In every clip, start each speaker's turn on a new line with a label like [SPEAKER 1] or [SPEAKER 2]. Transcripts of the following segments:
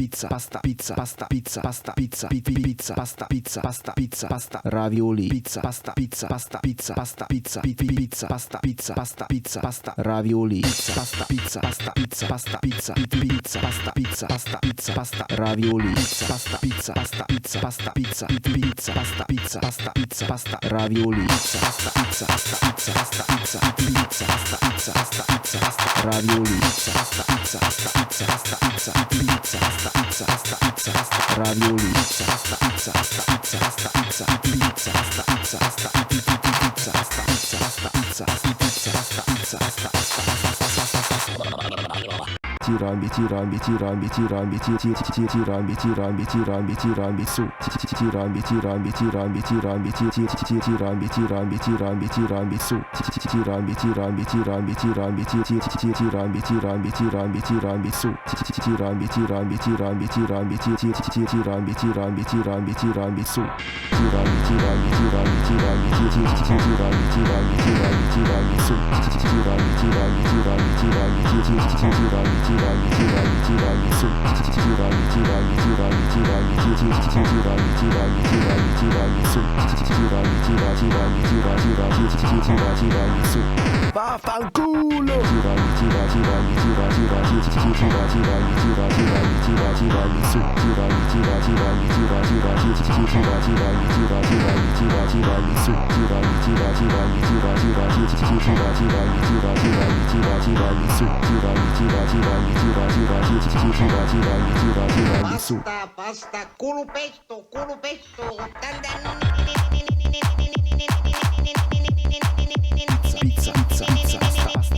[SPEAKER 1] pizza, pasta, pizza, pasta, pizza, pasta, pizza, pizza, pasta, pizza, pasta, pizza, pasta, ravioli, pizza, pasta, pizza, pasta, pizza, pasta, pizza, pizza, pasta, pizza, pasta, pizza, pasta, ravioli, pizza, pasta, pizza, pasta, pizza, pasta, pizza, pizza, pasta, pizza, pasta, pizza, pasta, ravioli, pizza, pasta, pizza, pasta, pizza, pasta, pizza, pizza, pasta, pizza, pasta, pizza, pasta, ravioli, pizza, pasta, pizza, pasta, pizza, pasta, pizza, pizza, pasta, pizza, pasta, pizza, pasta, ravioli, pizza, pasta, pizza, pasta, pizza, pasta, pizza, pizza, pasta, pizza, pasta, pizza, pasta, ravioli, pizza, pasta, pizza, pasta, pizza, pasta, pizza, pizza, pasta, pizza, pasta, pizza, pasta, pizza, pasta, pizza, pizza, pasta, pizza, pasta, tirami tirami tirami tirami tirami tirami tirami tirami su tirami tirami tirami tirami tirami tirami tirami tirami su tirami tirami tirami tirami tirami tirami tirami tirami su tirami tirami tirami tirami tirami tirami tirami tirami su tirami tirami tirami tirami tirami tirami tirami su tirami tirami tirami tirami tirami su tirami tirami tirami tirami su tirami tirami su vaffanculo tirami tirami tirami su tirami tirami su
[SPEAKER 2] Basta, basta, culo petto,
[SPEAKER 1] pizza, pizza, pizza, pasta, pasta. Pizza, pizza, pizza, pasta, pasta.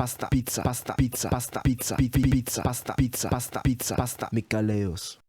[SPEAKER 1] Pasta, pizza, pasta, pizza, pasta, pizza, pizza, pasta, pizza, pasta, pizza, pasta, Mickaleus.